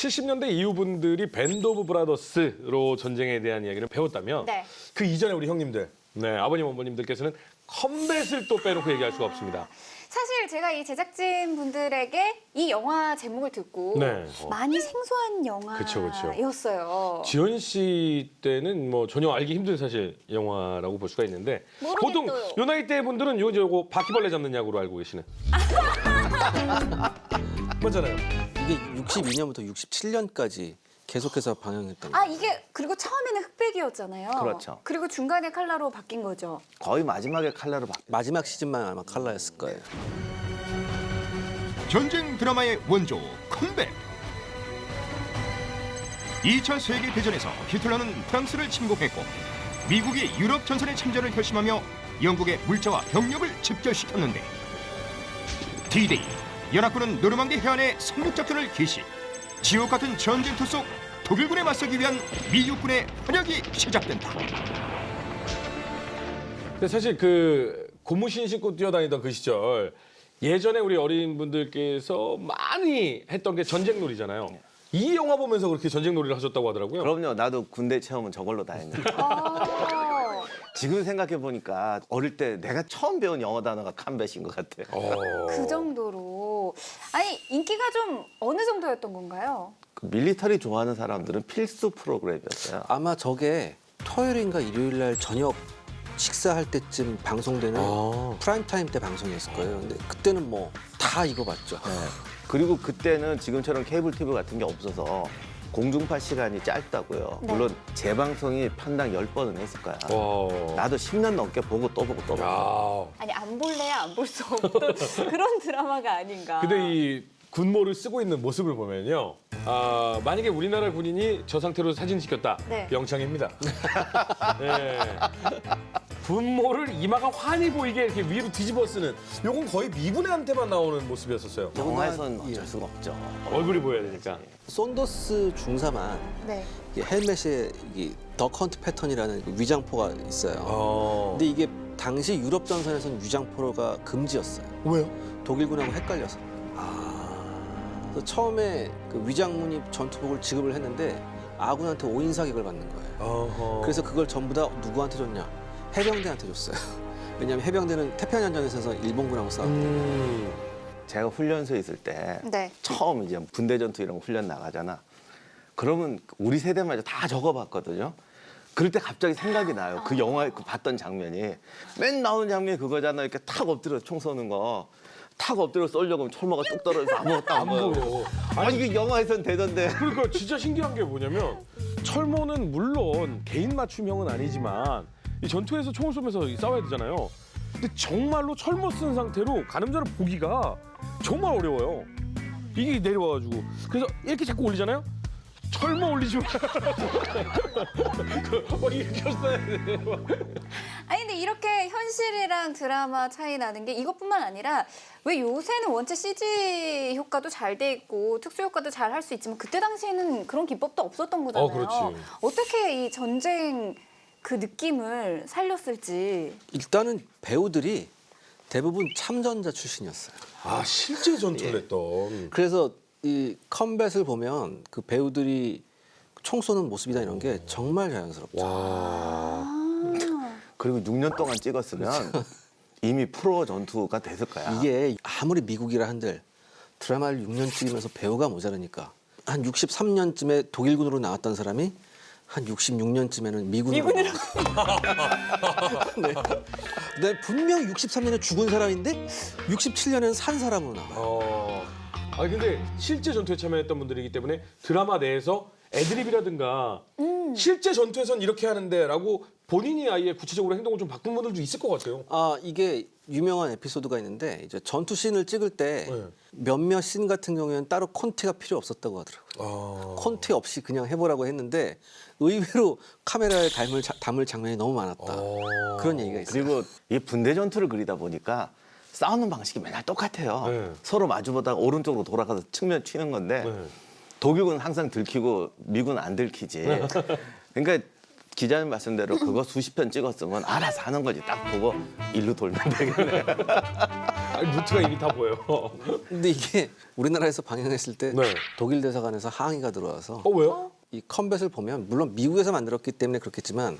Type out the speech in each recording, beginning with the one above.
70년대 이후 분들이 밴드 오브 브라더스로 전쟁에 대한 이야기를 배웠다면 네. 그 이전에 우리 형님들, 네, 아버님, 어머님들께서는 컴뱃을 또 빼놓고 얘기할 수가 없습니다. 사실 제가 이 제작진 분들에게 이 영화 제목을 듣고 네. 많이 생소한 그쵸, 그쵸. 영화였어요. 지현 씨 때는 뭐 전혀 알기 힘든 사실 영화라고 볼 수가 있는데 보통 모르겠어요. 요 나이 때 분들은 요거 바퀴벌레 잡는 약으로 알고 계시는. 맞잖아요. 이게 62년부터 67년까지 계속해서 방영했던 거예요. 아 이게 그리고 처음에는 흑백이었잖아요. 그렇죠. 그리고 중간에 컬러로 바뀐 거죠. 거의 마지막에 칼라로 바뀌었어요. 마지막 시즌만 아마 칼라였을 거예요. 전쟁 드라마의 원조 컴백. 2차 세계대전에서 히틀러는 프랑스를 침공했고 미국이 유럽 전선에 참전을 결심하며 영국의 물자와 병력을 집결시켰는데 D-Day, 연합군은 노르망디 해안에 상륙작전을 개시. 지옥 같은 전쟁터 속 독일군에 맞서기 위한 미 육군의 활약이 시작된다. 근데 사실 그 고무신 신고 뛰어다니던 그 시절 예전에 우리 어린 분들께서 많이 했던 게 전쟁놀이잖아요. 이 영화 보면서 그렇게 전쟁놀이를 하셨다고 하더라고요. 그럼요. 나도 군대 체험은 저걸로 다 했는데. 아, 지금 생각해 보니까 어릴 때 내가 처음 배운 영어 단어가 컴뱃인 것 같아. 그 정도로. 아니 인기가 좀 어느 정도였던 건가요? 그 밀리터리 좋아하는 사람들은 필수 프로그램이었어요. 아마 저게 토요일인가 일요일 날 저녁 식사할 때쯤 방송되는 프라임 타임 때 방송이었을 거예요. 근데 그때는 뭐 다 이거 봤죠. 네. 그리고 그때는 지금처럼 케이블 TV 같은 게 없어서 공중파 시간이 짧다고요. 네. 물론 재방송이 편당 10번은 했을 거야. 와. 나도 10년 넘게 보고 또 보고 또 보고. 야. 아니 안 볼래야 안 볼 수 없던 그런 드라마가 아닌가. 근데 이 군모를 쓰고 있는 모습을 보면요. 아, 만약에 우리나라 군인이 저 상태로 사진 찍혔다. 네. 영창입니다. 네. 군모를 이마가 환히 보이게 이렇게 위로 뒤집어 쓰는 요건 거의 미군한테만 나오는 모습이었었어요. 영화에선 어쩔 수가 없죠. 얼굴이 보여야 되니까. 쏜더스 중사만 네. 이게 헬멧에 더컨트 패턴이라는 그 위장포가 있어요. 근데 이게 당시 유럽 전선에서는 위장포가 금지였어요. 왜요? 독일군하고 헷갈려서. 그래서 처음에 그 위장무늬 전투복을 지급을 했는데 아군한테 오인 사격을 받는 거예요. 그래서 그걸 전부 다 누구한테 줬냐? 해병대한테 줬어요. 왜냐하면 해병대는 태평양전에서 일본군하고 싸웠거든요. 제가 훈련소에 있을 때 네. 처음 이제 분대 전투 이런 거 훈련 나가잖아. 그러면 우리 세대만 다 적어봤거든요. 그럴 때 갑자기 생각이 나요. 그 영화에 그 봤던 장면이. 맨 나오는 장면이 그거잖아. 이렇게 탁 엎드려 총 쏘는 거. 탁 엎드려 쏠려고 하면 철모가 뚝 떨어져서 아무것도 안 보여. 보여. 아니 이게 영화에선 되던데. 그러니까 진짜 신기한 게 뭐냐면 철모는 물론 개인 맞춤형은 아니지만 이 전투에서 총을 쏘면서 싸워야 되잖아요. 근데 정말로 철모 쓴 상태로 가늠자를 보기가 정말 어려워요. 이게 내려와가지고 그래서 이렇게 자꾸 올리잖아요. 철모 올리지 마. 막 이렇게 었어야 돼. 아니 근데 이렇게 현실이랑 드라마 차이 나는 게 이것뿐만 아니라 왜 요새는 원체 CG 효과도 잘 돼 있고 특수 효과도 잘 할 수 있지만 그때 당시에는 그런 기법도 없었던 거잖아요. 그렇지. 어떻게 이 전쟁 그 느낌을 살렸을지. 일단은 배우들이 대부분 참전자 출신이었어요. 아 실제 전투를 했던. 그래서 이 컴뱃을 보면 그 배우들이 총 쏘는 모습이다 이런 게 정말 자연스럽죠. 그리고 6년 동안 찍었으면 이미 프로 전투가 됐을 거야. 이게 아무리 미국이라 한들 드라마를 6년 찍으면서 배우가 모자르니까 한 63년쯤에 독일군으로 나왔던 사람이 한 66년쯤에는 미군으로 네. 네, 분명 63년에 죽은 사람인데 67년에는 산 사람으로 나와요. 아 근데 실제 전투에 참여했던 분들이기 때문에 드라마 내에서 애드립이라든가 실제 전투에선 이렇게 하는데라고 본인이 아예 구체적으로 행동을 좀 바꾼 분들도 있을 것 같아요. 아 이게 유명한 에피소드가 있는데 이제 전투 씬을 찍을 때 네. 몇몇 씬 같은 경우에는 따로 콘티가 필요 없었다고 하더라고요. 콘티 없이 그냥 해보라고 했는데 의외로 카메라에 담을 장면이 너무 많았다. 그런 얘기가 있어요. 그리고 이 분대 전투를 그리다 보니까 싸우는 방식이 맨날 똑같아요. 네. 서로 마주보다가 오른쪽으로 돌아가서 측면 튀는 건데 네. 독일군은 항상 들키고 미군은 안 들키지. 그러니까 기자님 말씀대로 그거 수십 편 찍었으면 알아서 하는 거지. 딱 보고 일로 돌면 되겠네. 아, 아니, 루트가 이미 다 보여요. 근데 이게 우리나라에서 방영했을 때 네. 독일 대사관에서 항의가 들어와서 왜요? 이 컴뱃을 보면 물론 미국에서 만들었기 때문에 그렇겠지만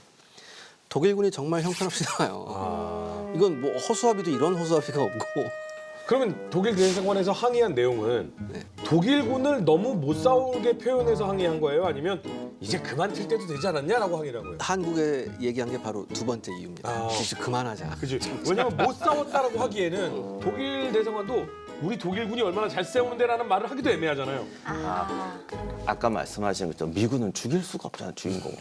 독일군이 정말 형편없이 나와요. 이건 뭐 허수아비도 이런 허수아비가 없고 그러면 독일 대사관에서 항의한 내용은 네. 독일군을 너무 못 싸우게 표현해서 항의한 거예요? 아니면 이제 그만 칠 때도 되지 않았냐라고 항의한 거예요? 한국에 얘기한 게 바로 두 번째 이유입니다. 아. 이제 그만하자. 그지? 왜냐면 못 싸웠다라고 하기에는 독일 대사관도 우리 독일군이 얼마나 잘 싸우는데라는 말을 하기도 애매하잖아요. 아까 말씀하신 것처럼 미군은 죽일 수가 없잖아요, 주인공을.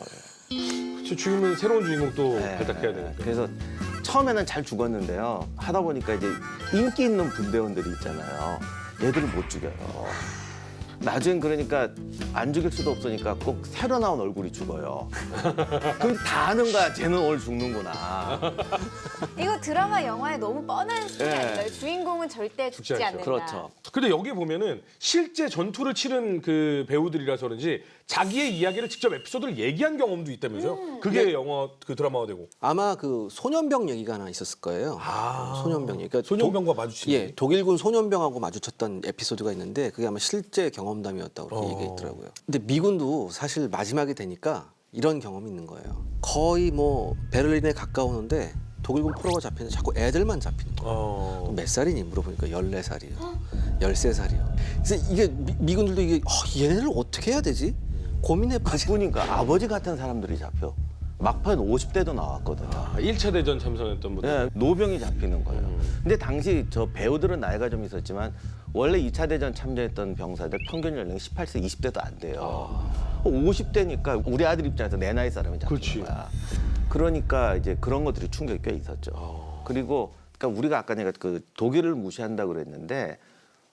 그렇죠. 죽이면 새로운 주인공 또 발탁해야 되니까. 그래서 처음에는 잘 죽었는데요. 하다 보니까 이제 인기 있는 분대원들이 있잖아요. 얘들을 못 죽여요. 나중엔 그러니까 안 죽일 수도 없으니까 꼭 새로 나온 얼굴이 죽어요. 그럼 다 아는 거야. 쟤는 오늘 죽는구나. 이거 드라마 영화에 너무 뻔한 스토리 네. 아닌가요? 주인공은 절대 죽지 죽지 않죠. 않는다. 그렇죠. 근데 여기 보면은 실제 전투를 치른 그 배우들이라서 그런지 자기의 이야기를 직접 에피소드를 얘기한 경험도 있다면서요? 그게 영화 그 드라마가 되고. 아마 그 소년병 얘기가 하나 있었을 거예요. 소년병 얘기. 그러니까 소년병과 마주치는. 예, 독일군 소년병하고 마주쳤던 에피소드가 있는데 그게 아마 실제 경험담이었다고 그렇게 얘기했더라고요. 근데 미군도 사실 마지막에 되니까 이런 경험이 있는 거예요. 거의 뭐 베를린에 가까우는데 독일군 포로가 잡히는데 자꾸 애들만 잡히는 거예요. 몇 살이니 물어보니까 14살이요. 13살이요. 그래서 이게 미군들도 이게 얘네를 어떻게 해야 되지? 고민해 빠지. 보니까 아버지 같은 사람들이 잡혀. 막판 50대도 나왔거든요. 1차 대전 참전했던 분들. 네, 노병이 잡히는 거예요. 근데 당시 저 배우들은 나이가 좀 있었지만 원래 2차 대전 참전했던 병사들 평균 연령이 18세, 20대도 안 돼요. 50대니까 우리 아들 입장에서 내 나이 사람이 잡히는 그렇지. 거야. 그러니까 이제 그런 것들이 충격이 꽤 있었죠. 그리고 그러니까 우리가 아까 내가 그 독일을 무시한다 그랬는데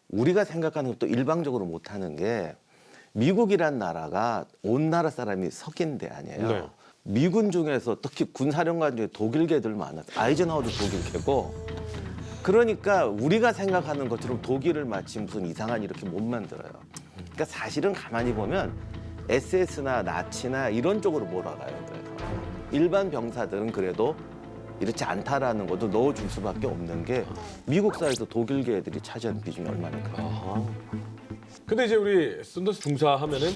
우리가 생각하는 것도 일방적으로 못하는 게 미국이란 나라가 온 나라 사람이 섞인 데 아니에요. 네. 미군 중에서 특히 군사령관 중에 독일계들 많아요. 아이젠하워도 독일계고. 그러니까 우리가 생각하는 것처럼 독일을 마치 무슨 이상한 이렇게 못 만들어요. 그러니까 사실은 가만히 보면 SS나 나치나 이런 쪽으로 몰아가요. 그래서 일반 병사들은 그래도 이렇지 않다라는 것도 넣어줄 수밖에 없는 게 미국 사회에서 독일계 애들이 차지하는 비중이 얼마나 커요. 근데 이제 우리 썬더스 중사 하면은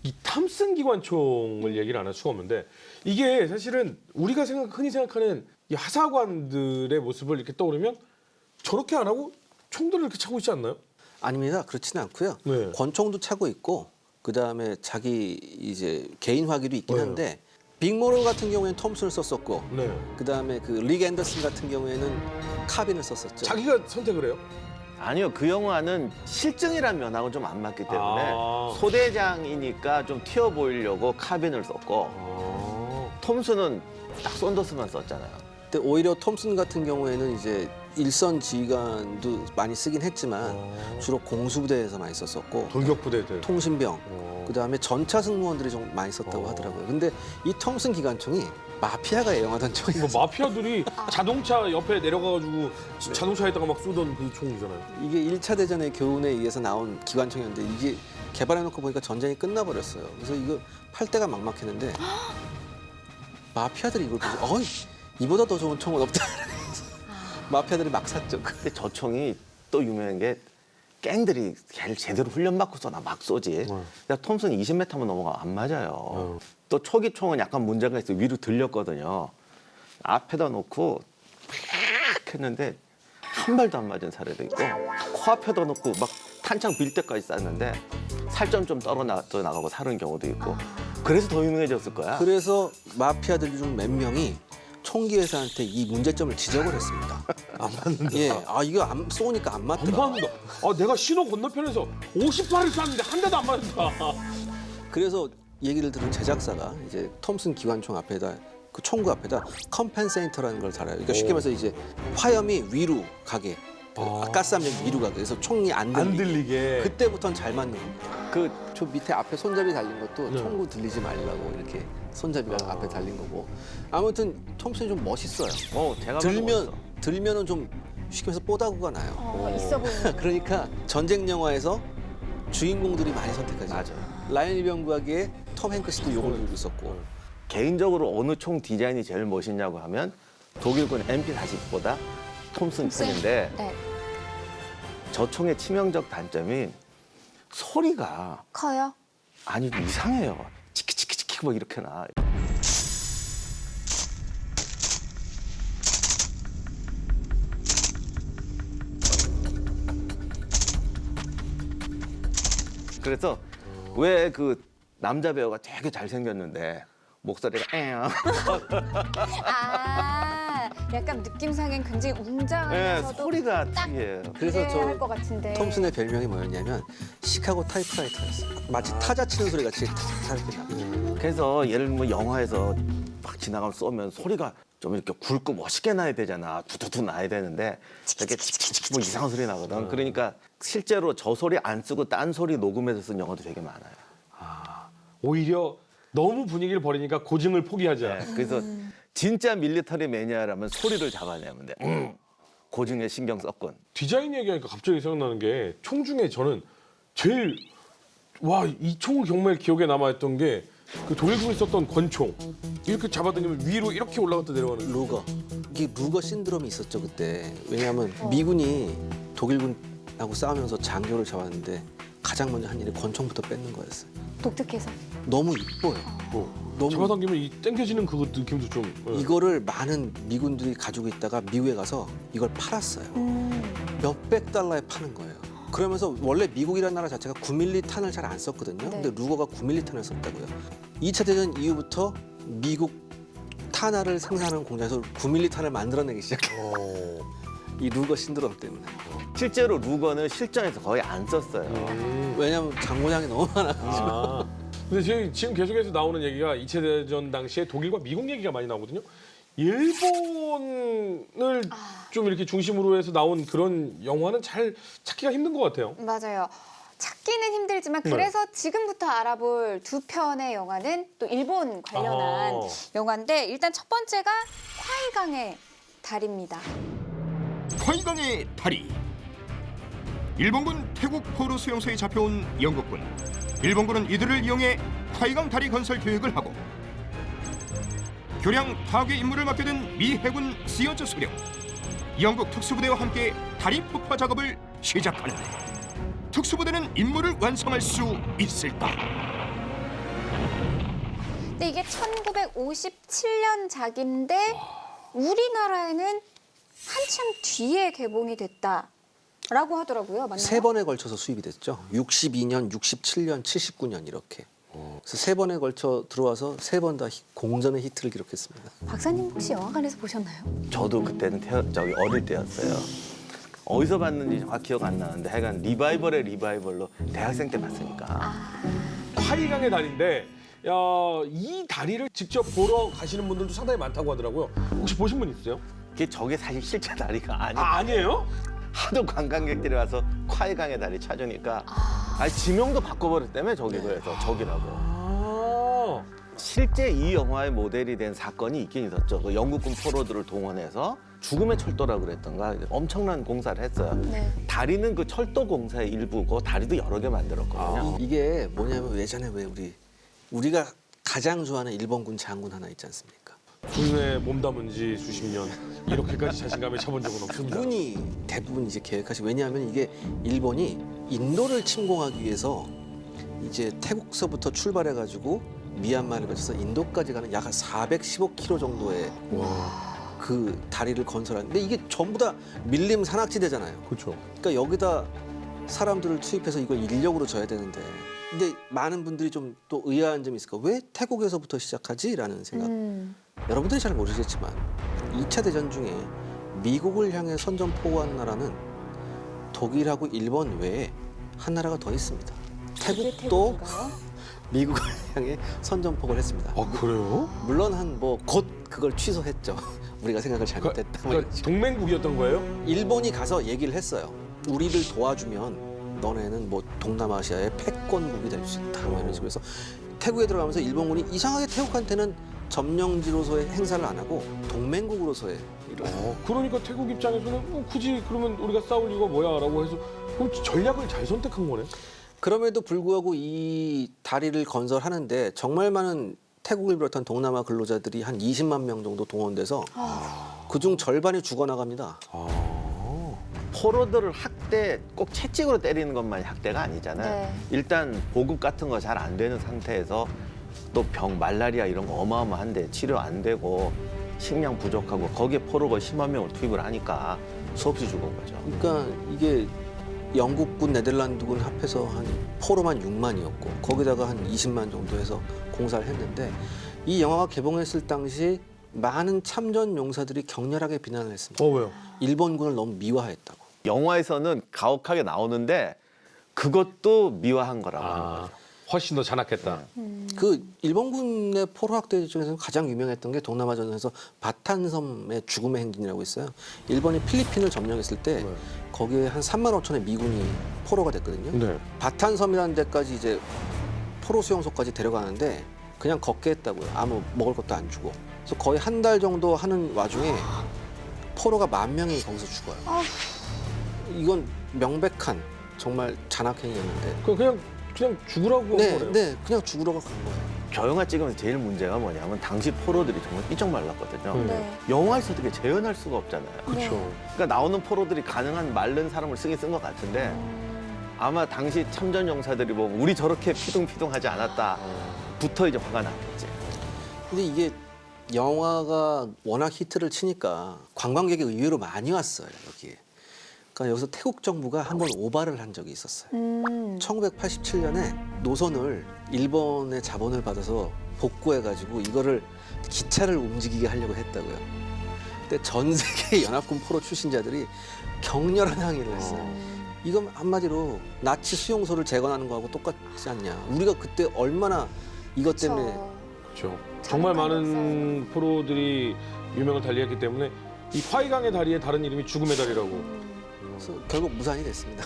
이 탐슨 기관총을 얘기를 안 할 수가 없는데 이게 사실은 우리가 흔히 생각하는 이 하사관들의 모습을 이렇게 떠오르면 저렇게 안 하고 총들을 이렇게 차고 있지 않나요? 아닙니다. 그렇지는 않고요. 네. 권총도 차고 있고 그다음에 자기 이제 개인 화기도 있긴 네. 한데 빅모럴 같은 경우에는 톰슨을 썼었고 네. 그다음에 그 릭 앤더슨 같은 경우에는 카빈을 썼었죠. 자기가 선택을 해요? 아니요, 그 영화는 실증이란 면하고 좀 안 맞기 때문에 아. 소대장이니까 좀 튀어 보이려고 카빈을 썼고 톰슨은 딱 썬더스만 썼잖아요. 근데 오히려 톰슨 같은 경우에는 이제 일선 지휘관도 많이 쓰긴 했지만 주로 공수부대에서 많이 썼었고 돌격부대들. 통신병 그다음에 전차 승무원들이 좀 많이 썼다고 하더라고요. 근데 이 톰슨 기관총이 마피아가 애용하던 총이에요. 뭐 마피아들이 자동차 옆에 내려가가지고 자동차에다가 막 쏘던 그 총이잖아요. 이게 1차 대전의 교훈에 의해서 나온 기관총이었는데 이게 개발해놓고 보니까 전쟁이 끝나버렸어요. 그래서 이거 팔 때가 막막했는데 마피아들이 이걸 보고 이보다 더 좋은 총은 없다. 마피아들이 막 샀죠. 근데 저 총이 또 유명한 게 갱들이 걔를 제대로 훈련받고 쏘나 막 쏘지. 그러니까 톰슨이 20m만 넘어가면 안 맞아요. 또 초기 총은 약간 문제가 있어요. 위로 들렸거든요. 앞에다 놓고 팍 했는데 한 발도 안 맞은 사례도 있고 코앞에다 놓고 막 탄창 빌 때까지 쐈는데 살점 좀 떨어나가고 사는 경우도 있고 그래서 더 유명해졌을 거야. 그래서 마피아들 중 몇 명이 총기 회사한테 이 문제점을 지적을 했습니다. 안 맞는다. 예, 이거 쏘니까 안 안 맞더라. 맞는다. 내가 신호 건너편에서 50발을 쐈는데 한 대도 안 맞는다. 그래서 얘기를 들은 제작사가 이제 톰슨 기관총 앞에다 그 총구 앞에다 컴펜세이터라는 걸 달아요. 그러니까 쉽게 말해서 이제 화염이 위로 가게, 가스압력이 위로 가게, 그래서 총이 안 안 들리게. 들리게. 그때부터는 잘 맞는 겁니다. 저 밑에 앞에 손잡이 달린 것도 네. 총구 들리지 말라고 이렇게 손잡이가 앞에 달린 거고. 아무튼 톰슨이 좀 멋있어요. 제가 봐도 멋있어. 들면은 좀 쉽게 말해서 뽀다구가 나요. 있어 보이는. 그러니까 전쟁 영화에서 주인공들이 많이 선택하죠. 맞아요. 라이언 일병 구하기에 톰 행크스도 욕을 부르고 있었고. 개인적으로 어느 총 디자인이 제일 멋있냐고 하면 독일군 MP40보다 톰슨 총인데 네. 저 총의 치명적 단점이 소리가 커요? 아니 좀 이상해요. 치키치키치키 뭐 이렇게 나. 그래서 왜 그 남자 배우가 되게 잘생겼는데 목소리가 에요. 아, 약간 느낌상엔 굉장히 네, 웅장하면서도 소리가 딱 특이해요. 그래서 할것 저 같은데. 톰슨의 별명이 뭐였냐면 시카고 타이프라이터였어요. 마치 타자 치는 소리 같이 탁탁 이렇게 나요. 그래서 예를 들면 영화에서 막 지나가면 쏘면 소리가 좀 이렇게 굵고 멋있게 나야 되잖아. 두두두 나야 되는데 이렇게 치키치키 뭐 이상한 소리 나거든. 그러니까 실제로 저 소리 안 쓰고 딴 소리 녹음해서 쓴 영화도 되게 많아요. 오히려 너무 분위기를 버리니까 고증을 포기하자. 네, 그래서 진짜 밀리터리 매니아라면 소리를 잡아내면 돼. 고증에 신경 썼군. 디자인 얘기하니까 갑자기 생각나는 게 총 중에 저는 제일 와 이 총을 정말 기억에 남아있던 게 그 독일군이 썼던 권총 이렇게 잡아당기면 위로 이렇게 올라갔다 내려가는 루거. 이게 루거 신드롬이 있었죠 그때. 왜냐하면 미군이 독일군하고 싸우면서 장교를 잡았는데 가장 먼저 한 일이 권총부터 뺏는 거였어요. 독특해서. 너무 이뻐요. 너무 잡아당기면 이 땡겨지는 그 느낌도 좀 이거를 많은 미군들이 가지고 있다가 미국에 가서 이걸 팔았어요. 몇백 달러에 파는 거예요. 그러면서 원래 미국이라는 나라 자체가 9mm 탄을 잘 안 썼거든요. 네. 근데 루거가 9mm 탄을 썼다고요. 2차 대전 이후부터 미국 탄화를 생산하는 공장에서 9mm 탄을 만들어내기 시작해요. 이 루거 신드롬 때문에. 실제로 루거는 실전에서 거의 안 썼어요. 왜냐하면 장고장이 너무 많아가지고. 아. 근데 지금 계속해서 나오는 얘기가 2차 대전 당시에 독일과 미국 얘기가 많이 나오거든요. 일본을 좀 이렇게 중심으로 해서 나온 그런 영화는 잘 찾기가 힘든 것 같아요. 맞아요. 찾기는 힘들지만 네. 그래서 지금부터 알아볼 두 편의 영화는 또 일본 관련한 아. 영화인데 일단 첫 번째가 화이강의 달입니다. 화이강의 다리. 일본군 태국 포로 수용소에 잡혀온 영국군. 일본군은 이들을 이용해 화이강 다리 건설 계획을 하고 교량 파괴 임무를 맡게 된 미 해군 시어즈 소령. 영국 특수부대와 함께 다리 폭파 작업을 시작하는데 특수부대는 임무를 완성할 수 있을까? 근데 이게 1957년작인데 우리나라에는 한참 뒤에 개봉이 됐다라고 하더라고요. 맞나요? 세 번에 걸쳐서 수입이 됐죠. 62년, 67년, 79년 이렇게. 그래서 세 번에 걸쳐 들어와서 세 번 다 공전의 히트를 기록했습니다. 박사님 혹시 영화관에서 보셨나요? 저도 그때는 저기 어릴 때였어요. 어디서 봤는지 정확히 기억 안 나는데 하여간 리바이벌의 리바이벌로 대학생 때 봤으니까. 화이강의 다리인데 이 다리를 직접 보러 가시는 분들도 상당히 많다고 하더라고요. 혹시 보신 분 있으세요? 저게 사실 실제 다리가 아니에요. 아니에요? 하도 관광객들이 와서 화이강의 다리 찾으니까 아니 지명도 바꿔버렸다며 저기로 해서 저기라고. 아. 실제 이 영화의 모델이 된 사건이 있긴 있었죠. 그 영국군 포로들을 동원해서 죽음의 철도라고 그랬던가 엄청난 공사를 했어요. 네. 다리는 그 철도 공사의 일부고 다리도 여러 개 만들었거든요. 이게 뭐냐면 예전에 왜 우리가 가장 좋아하는 일본군 장군 하나 있지 않습니까? 군에 몸담은 지 수십 년 이렇게까지 자신감에 차본 적은 없습니다. 이분이 대부분 이제 계획하시고 왜냐하면 이게 일본이 인도를 침공하기 위해서 이제 태국서부터 출발해가지고 미얀마를 거쳐서 인도까지 가는 약 415km 정도의 그 다리를 건설하는데 이게 전부 다 밀림 산악지대잖아요. 그렇죠. 그러니까 여기다 사람들을 투입해서 이걸 인력으로 져야 되는데 근데 많은 분들이 좀 또 의아한 점이 있을까? 왜 태국에서부터 시작하지? 라는 생각. 여러분들이 잘 모르시겠지만 2차 대전 중에 미국을 향해 선전포고한 나라는 독일하고 일본 외에 한 나라가 더 있습니다. 태국도 태국인가요? 미국을 향해 선전포고를 했습니다. 아 그래요? 물론 한 뭐 곧 그걸 취소했죠. 우리가 생각을 잘못했다. 그러니까 동맹국이었던 거예요? 일본이 가서 얘기를 했어요. 우리를 도와주면 너네는 뭐 동남아시아의 패권국이 될 수 있다. 뭐 이런 식으로 해서 태국에 들어가면서 일본군이 이상하게 태국한테는 점령지로서의 행사를 안 하고 동맹국으로서의 이런 그러니까 태국 입장에서는 굳이 그러면 우리가 싸울 이유가 뭐야라고 해서 그럼 전략을 잘 선택한 거네. 그럼에도 불구하고 이 다리를 건설하는데 정말 많은 태국을 비롯한 동남아 근로자들이 한 20만 명 정도 동원돼서 그중 절반이 죽어나갑니다. 포로들을 학대 꼭 채찍으로 때리는 것만이 학대가 아니잖아요. 네. 일단 보급 같은 거 잘 안 되는 상태에서 또 병 말라리아 이런 거 어마어마한데 치료 안 되고 식량 부족하고 거기에 포로가 10만 명을 투입을 하니까 수없이 죽은 거죠. 그러니까 이게 영국군, 네덜란드군 합해서 한 포로만 6만이었고 거기다가 한 20만 정도 해서 공사를 했는데 이 영화가 개봉했을 당시 많은 참전 용사들이 격렬하게 비난을 했습니다. 왜요? 일본군을 너무 미화했다고. 영화에서는 가혹하게 나오는데 그것도 미화한 거라고 하는 아, 거죠. 훨씬 더 잔악했다. 그 일본군의 포로 학대 중에서 가장 유명했던 게 동남아전에서 바탄섬의 죽음의 행진이라고 있어요. 일본이 필리핀을 점령했을 때 네. 거기에 한 3만 5천의 미군이 포로가 됐거든요. 네. 바탄섬이라는 데까지 이제 포로 수용소까지 데려가는데 그냥 걷게 했다고요. 아무 먹을 것도 안 주고. 그래서 거의 한 달 정도 하는 와중에 포로가 10,000명이 거기서 죽어요. 이건 명백한 정말 잔악행위였는데. 그냥 죽으라고 한 네, 거네요. 네, 그냥 죽으라고 간 거예요. 저 영화 찍으면서 제일 문제가 뭐냐면 당시 포로들이 정말 삐쩍 말랐거든요. 네. 영화에서 어떻게 재현할 수가 없잖아요. 그렇죠. 그러니까 나오는 포로들이 가능한 마른 사람을 쓰긴 쓴 것 같은데 아마 당시 참전 용사들이 뭐 우리 저렇게 피둥피둥하지 않았다 부터 이제 화가 났겠지. 근데 이게 영화가 워낙 히트를 치니까 관광객이 의외로 많이 왔어요, 여기에. 그러니까 여기서 태국 정부가 한번 오바를 한 적이 있었어요. 1987년에 노선을 일본의 자본을 받아서 복구해가지고 이거를 기차를 움직이게 하려고 했다고요. 근데 전 세계 연합군 포로 출신자들이 격렬한 항의를 했어요. 이건 한마디로 나치 수용소를 재건하는 거하고 똑같지 않냐. 우리가 그때 얼마나 이것 때문에 그렇죠. 정말 많은 프로들이 유명을 달리했기 때문에 이 화이강의 다리의 다른 이름이 죽음의 다리라고. 그래서 결국 무산이 됐습니다.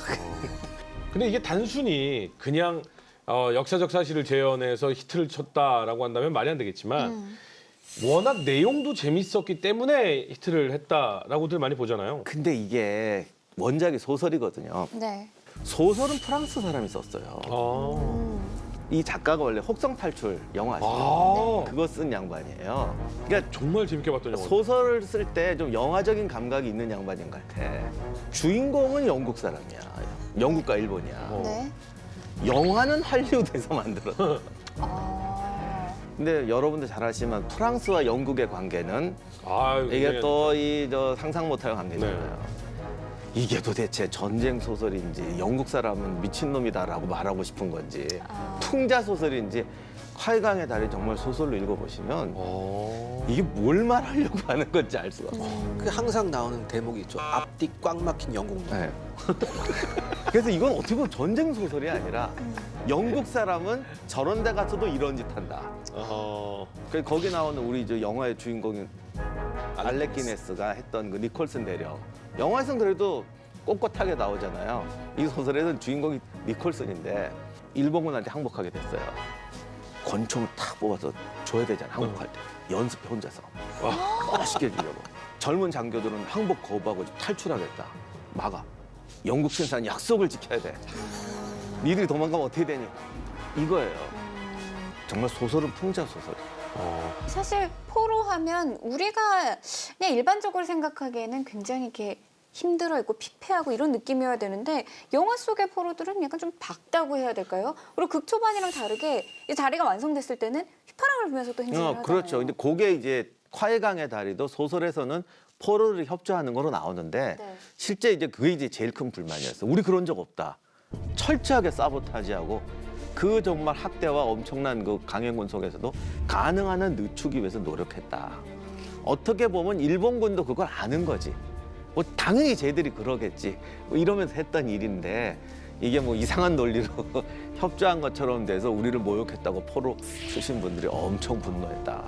근데 이게 단순히 그냥 역사적 사실을 재현해서 히트를 쳤다라고 한다면 말이 안 되겠지만 워낙 내용도 재밌었기 때문에 히트를 했다라고들 많이 보잖아요. 근데 이게 원작이 소설이거든요. 네. 소설은 프랑스 사람이 썼어요. 아, 이 작가가 원래 혹성 탈출 영화 아시죠? 아 그거 쓴 양반이에요. 그러니까 정말 재밌게 봤던 영화. 소설을 쓸 때 좀 영화적인 감각이 있는 양반인 것 같아. 주인공은 영국 사람이야. 영국과 일본이야. 네. 영화는 할리우드에서 만들었어. 아. 근데 여러분들 잘 아시지만 프랑스와 영국의 관계는 아, 이게 또 이 저 상상 못할 관계잖아요. 네. 이게 도대체 전쟁 소설인지 영국 사람은 미친놈이다라고 말하고 싶은 건지 풍자 소설인지 화이강의 달이 정말 소설로 읽어보시면 이게 뭘 말하려고 하는 건지 알 수가 없어요. 그 항상 나오는 대목이 있죠. 앞뒤 꽉 막힌 영국 문. 네. 그래서 이건 어떻게 보면 전쟁 소설이 아니라 영국 사람은 저런 데 가서도 이런 짓 한다. 그래서 거기 나오는 우리 저 영화의 주인공인 알렉 기네스가 했던 그 니콜슨 대령. 영화에서는 그래도 꼿꼿하게 나오잖아요. 이 소설에서는 주인공이 니콜슨인데 일본군한테 항복하게 됐어요. 권총을 탁 뽑아서 줘야 되잖아, 항복할 때. 연습해 혼자서. 멋있게 해주려고. 젊은 장교들은 항복 거부하고 탈출하겠다. 막아. 영국 신사는 약속을 지켜야 돼. 니들이 도망가면 어떻게 되니? 이거예요. 정말 소설은 풍자 소설. 사실 포로 하면 우리가 그냥 일반적으로 생각하기에는 굉장히 이렇게 힘들어 있고 피폐하고 이런 느낌이어야 되는데 영화 속의 포로들은 약간 좀 박다고 해야 될까요? 그리고 극 초반이랑 다르게 이 자리가 완성됐을 때는 휘파람을 불면서 또 행진을 하잖아요. 그렇죠. 근데 그게 이제 화해강의 다리도 소설에서는 포로를 협조하는 거로 나오는데 네. 실제 이제 그게 이제 제일 큰 불만이었어. 우리 그런 적 없다. 철저하게 사보타지하고 그 정말 학대와 엄청난 그 강행군 속에서도 가능한 한 늦추기 위해서 노력했다. 어떻게 보면 일본군도 그걸 아는 거지. 뭐 당연히 쟤들이 그러겠지. 뭐 이러면서 했던 일인데 이게 뭐 이상한 논리로 협조한 것처럼 돼서 우리를 모욕했다고 포로 출신 분들이 엄청 분노했다.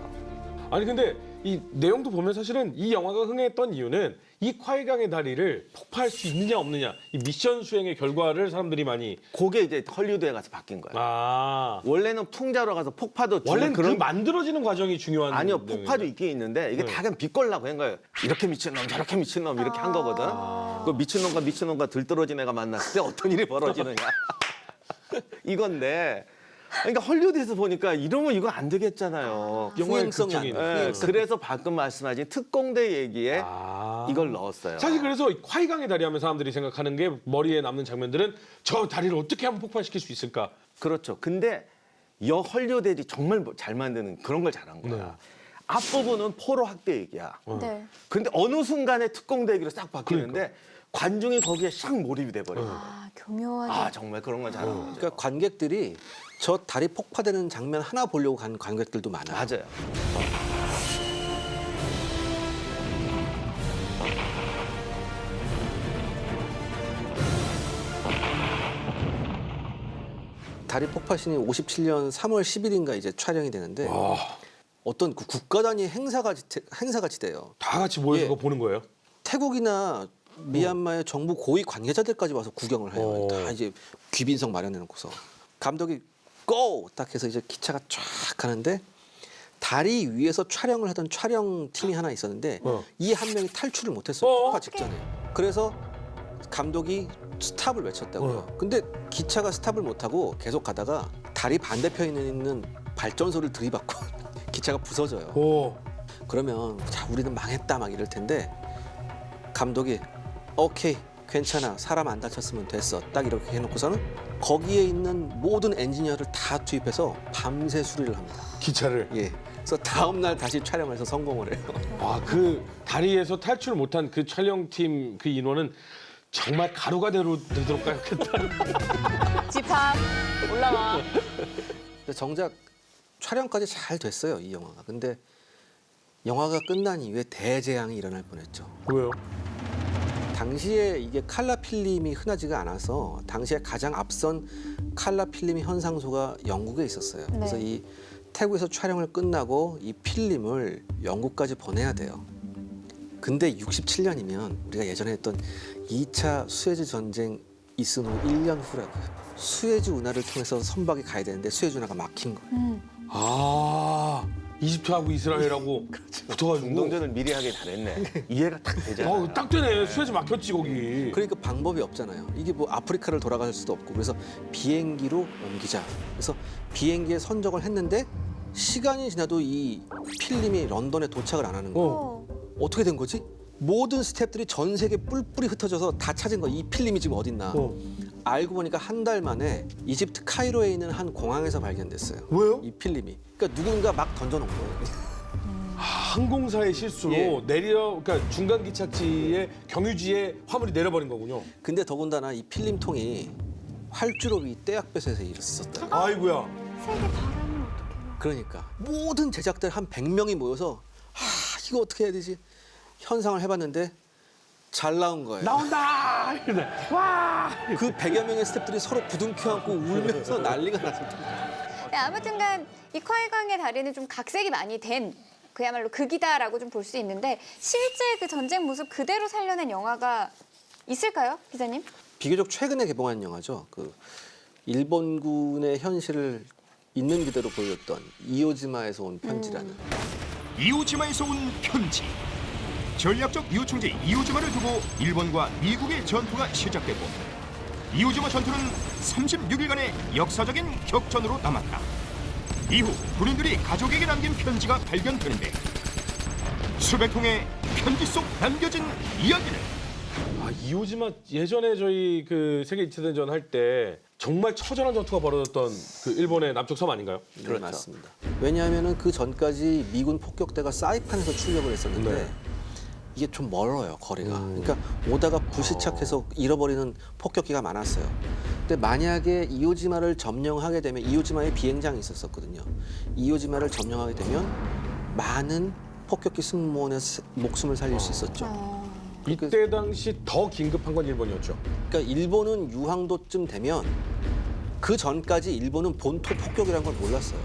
아니 근데 이 내용도 보면 사실은 이 영화가 흥했던 이유는 이 화이강의 다리를 폭파할 수 있느냐 없느냐 이 미션 수행의 결과를 사람들이 많이 그게 이제 헐리우드에 가서 바뀐 거야. 원래는 풍자로 가서 폭파도 원래는 그런 그 만들어지는 과정이 중요한 아니요, 내용이에요. 폭파도 있긴 있는데 이게 네. 다 그냥 비꼴라고 한 거예요. 이렇게 미친놈, 저렇게 미친놈 이렇게 한 거거든. 그 미친놈과 들떨어진 애가 만났을 때 어떤 일이 벌어지느냐. 이건데 그러니까 헐리우드에서 보니까 이러면 이거 안 되겠잖아요. 영화의 후행성이 안 극적인. 돼. 예, 후행성. 그래서 방금 말씀하신 특공대 얘기에 이걸 넣었어요. 사실 그래서 화이강의 다리 하면 사람들이 생각하는 게 머리에 남는 장면들은 저 다리를 어떻게 하면 폭발시킬 수 있을까? 그렇죠. 근데 헐리우드들이 정말 잘 만드는 그런 걸 잘한 거야. 네. 앞부분은 포로 학대 얘기야. 네. 근데 어느 순간에 특공대 얘기로 싹 바뀌는데 관중이 거기에 싹 몰입이 돼버린 거야. 아, 교묘하게. 아 정말 그런 걸 잘한 거죠. 그러니까 관객들이 저 다리 폭파되는 장면 하나 보려고 간 관객들도 많아요. 맞아요. 다리 폭파신이 57년 3월 10일인가 이제 촬영이 되는데 어떤 그 국가 단위 행사같이 돼요. 다 같이 모여서 예. 그거 보는 거예요? 태국이나 미얀마의 정부 고위 관계자들까지 와서 구경을 해요. 어. 다 이제 귀빈석 마련해 놓고서 감독이 고! 딱 해서 이제 기차가 쫙 가는데 다리 위에서 촬영을 하던 촬영팀이 하나 있었는데 이 한 명이 탈출을 못했어요. 폭파 직전에. 그래서 감독이 스탑을 외쳤다고요. 근데 기차가 스탑을 못하고 계속 가다가 다리 반대편에 있는 발전소를 들이받고 기차가 부서져요. 오. 그러면 자 우리는 망했다 막 이럴 텐데 감독이 오케이 괜찮아 사람 안 다쳤으면 됐어 딱 이렇게 해놓고서는 거기에 있는 모든 엔지니어를 다 투입해서 밤새 수리를 합니다. 기차를. 예. 그래서 다음 날 다시 촬영을 해서 성공을 해요. 아, 그 다리에서 탈출 못한 그 촬영팀 그 인원은 정말 가루가 되도록 가겠다는. 집합 올라와. 근데 정작 촬영까지 잘 됐어요 이 영화가. 근데 영화가 끝난 이후에 대재앙이 일어날 뻔했죠. 왜요? 당시에 이게 칼라 필름이 흔하지가 않아서 당시에 가장 앞선 칼라 필름 현상소가 영국에 있었어요. 그래서 네. 이 태국에서 촬영을 끝나고 이 필름을 영국까지 보내야 돼요. 근데 67년이면 우리가 예전에 했던 2차 수에즈 전쟁 있은 후 1년 후라고요. 수에즈 운하를 통해서 선박이 가야 되는데 수에즈 운하가 막힌 거예요. 아, 이집트하고 이스라엘하고 붙어가지고. 중동전을 미리 하길 잘했네. 이해가 딱 되잖아요. 딱 되네. 수에즈 막혔지 거기. 그러니까 방법이 없잖아요. 이게 뭐 아프리카를 돌아갈 수도 없고 그래서 비행기로 옮기자. 그래서 비행기에 선적을 했는데 시간이 지나도 이 필름이 런던에 도착을 안 하는 거예요. 어떻게 된 거지? 모든 스태프들이 전 세계 뿔뿔이 흩어져서 다 찾은 거야. 이 필름이 지금 어딨나. 알고 보니까 한 달 만에 이집트 카이로에 있는 한 공항에서 발견됐어요. 왜요? 이 필름이. 그러니까 누군가 막 던져놓은 거예요. 항공사의 실수로 예. 그러니까 중간 기착지의 경유지에 화물이 내려버린 거군요. 근데 더군다나 이 필름통이 활주로비 떼약볕에서 있었다. 아이고야. 세계 바람을 어떻게? 그러니까 모든 제작들 한 100명이 모여서 이거 어떻게 해야 되지? 현상을 해봤는데 잘 나온 거예요. 나온다. 이러네. 와. 그 100여 명의 스태프들이 서로 부둥켜 안고 울면서 난리가 났었던 네, 아무튼간 이 콰이강의 다리는 좀 각색이 많이 된 그야말로 극이다라고 좀 볼 수 있는데 실제 그 전쟁 모습 그대로 살려낸 영화가 있을까요, 기자님? 비교적 최근에 개봉한 영화죠. 그 일본군의 현실을 있는 그대로 보였던 이오지마에서 온 편지라는. 이오지마에서 온 편지. 전략적 이호충지 이오지마를 두고 일본과 미국의 전투가 시작되고 이오지마 전투는 36일간의 역사적인 격전으로 남았다. 이후 군인들이 가족에게 남긴 편지가 발견되는데 수백 통의 편지 속 남겨진 이야기는 아, 이오지마 예전에 저희 그 세계 2차 대전 할 때 정말 처절한 전투가 벌어졌던 그 일본의 남쪽 섬 아닌가요? 네, 맞습니다. 왜냐하면 그 전까지 미군 폭격대가 사이판에서 출격을 했었는데 네. 이게 좀 멀어요, 거리가. 그러니까 오다가 불시착해서 잃어버리는 폭격기가 많았어요. 근데 만약에 이오지마를 점령하게 되면 이오지마에 비행장이 있었거든요. 이오지마를 점령하게 되면 많은 폭격기 승무원의 목숨을 살릴 수 있었죠. 이때 당시 더 긴급한 건 일본이었죠. 그러니까 일본은 유황도쯤 되면 그 전까지 일본은 본토 폭격이라는 걸 몰랐어요.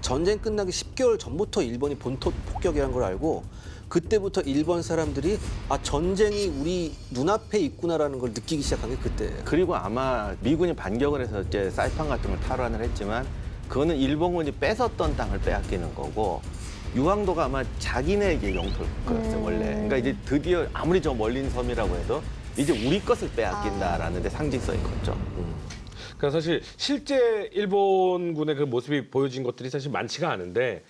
전쟁 끝나기 10개월 전부터 일본이 본토 폭격이라는 걸 알고 그때부터 일본 사람들이 아 전쟁이 우리 눈앞에 있구나라는 걸 느끼기 시작한 게 그때예요. 그리고 아마 미군이 반격을 해서 이제 사이판 같은 걸 탈환을 했지만 그거는 일본군이 뺏었던 땅을 빼앗기는 거고 유황도가 아마 자기네에게 영토를 거였어요 원래. 그러니까 이제 드디어 아무리 저 멀린 섬이라고 해도 이제 우리 것을 빼앗긴다라는 데 상징성이 컸죠. 그러니까 사실 실제 일본군의 그 모습이 보여진 것들이 사실 많지가 않은데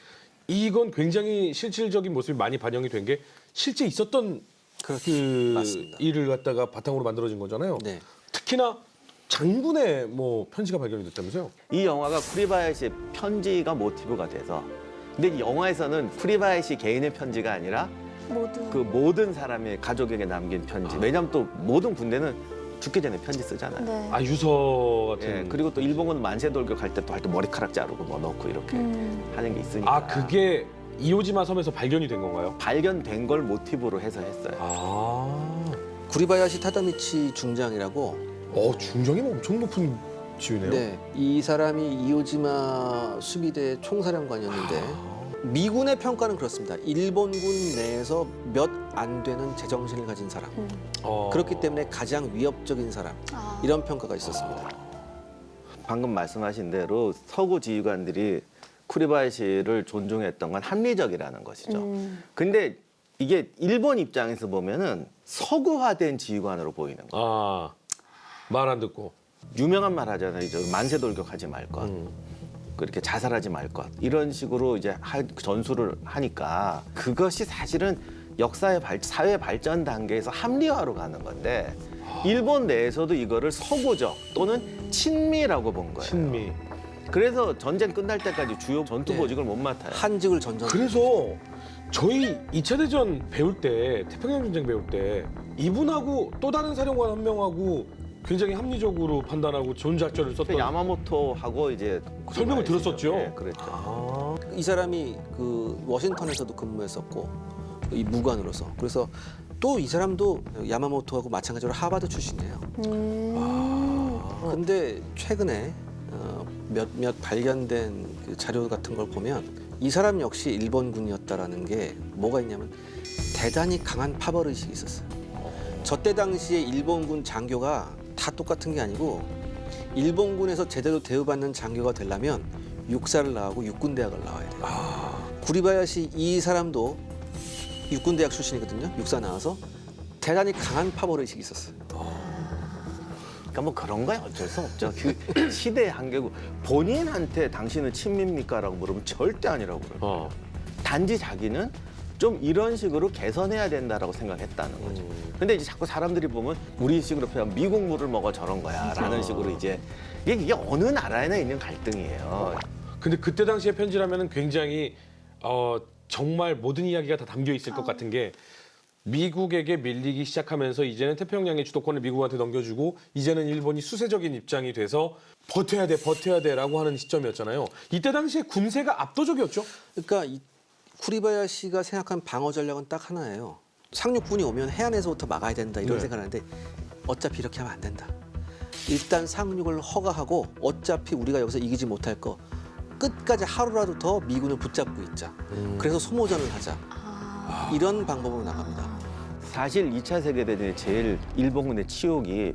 이건 굉장히 실질적인 모습이 많이 반영이 된 게 실제 있었던 그 맞습니다. 일을 갖다가 바탕으로 만들어진 거잖아요. 네. 특히나 장군의 뭐 편지가 발견이 됐다면서요? 이 영화가 쿠리바야시의 편지가 모티브가 돼서 근데 이 영화에서는 쿠리바야시 개인의 편지가 아니라 모두. 그 모든 사람의 가족에게 남긴 편지. 왜냐하면 또 모든 군대는 죽기 전에 편지 쓰잖아요. 네. 아 유서 같은. 예, 그리고 또 일본군 만세 돌격할 때 또 할 때 머리카락 자르고 뭐 넣고 이렇게 하는 게 있으니까. 아 그게 이오지마 섬에서 발견이 된 건가요? 발견된 걸 모티브로 해서 했어요. 아. 구리바야시 타다미치 중장이라고 중정이 엄청 높은 지위네요. 네, 이 사람이 이오지마 수비대 총사령관이었는데 미군의 평가는 그렇습니다. 일본군 내에서 몇 안 되는 제정신을 가진 사람. 그렇기 때문에 가장 위협적인 사람. 이런 평가가 있었습니다. 방금 말씀하신 대로 서구 지휘관들이 쿠리바야시를 존중했던 건 합리적이라는 것이죠. 근데 이게 일본 입장에서 보면은 서구화된 지휘관으로 보이는 거예요. 말 안 듣고. 유명한 말 하잖아요. 이제 만세 돌격하지 말 것. 그렇게 자살하지 말 것. 이런 식으로 이제 전술을 하니까 그것이 사실은 역사의 사회 발전 단계에서 합리화로 가는 건데 일본 내에서도 이거를 서구적 또는 친미라고 본 거예요. 친미. 그래서 전쟁 끝날 때까지 주요 전투 네. 보직을 못 맡아요. 한직을 전전. 그래서 저희 2차 대전 배울 때 태평양 전쟁 배울 때 이분하고 또 다른 사령관 한 명하고 굉장히 합리적으로 판단하고 좋은 작전을 썼던 야마모토하고 이제 설명을 들었었죠? 네, 그렇죠. 이 사람이 그 워싱턴에서도 근무했었고 이 무관으로서. 그래서 또 이 사람도 야마모토하고 마찬가지로 하버드 출신이에요. 근데 최근에 몇몇 발견된 그 자료 같은 걸 보면 이 사람 역시 일본군이었다라는 게 뭐가 있냐면 대단히 강한 파벌 의식이 있었어요. 저때 당시에 일본군 장교가 다 똑같은 게 아니고 일본군에서 제대로 대우받는 장교가 되려면 육사를 나오고 육군대학을 나와야 돼요. 구리바야시 이 사람도 육군대학 출신이거든요. 육사 나와서 대단히 강한 파벌 의식이 있었어요. 그러니까 뭐 그런 거야 어쩔 수 없죠. 그 시대의 한계고 본인한테 당신은 친미입니까라고 물으면 절대 아니라고 그래요. 단지 자기는 좀 이런 식으로 개선해야 된다라고 생각했다는 거죠. 근데 이제 자꾸 사람들이 보면 우리식으로 표현 미국 물을 먹어 저런 거야라는 식으로 이제 이게 어느 나라에나 있는 갈등이에요. 근데 그때 당시의 편지라면 굉장히 정말 모든 이야기가 다 담겨 있을 것 같은 게 미국에게 밀리기 시작하면서 이제는 태평양의 주도권을 미국한테 넘겨주고 이제는 일본이 수세적인 입장이 돼서 버텨야 돼라고 하는 시점이었잖아요. 이때 당시에 군세가 압도적이었죠. 그러니까 이 쿠리바야시가 생각한 방어 전략은 딱 하나예요. 상륙군이 오면 해안에서부터 막아야 된다 이런 네. 생각을 하는데 어차피 이렇게 하면 안 된다. 일단 상륙을 허가하고 어차피 우리가 여기서 이기지 못할 거 끝까지 하루라도 더 미군을 붙잡고 있자. 그래서 소모전을 하자. 이런 방법으로 나갑니다. 사실 2차 세계대전의 제일 일본군의 치욕이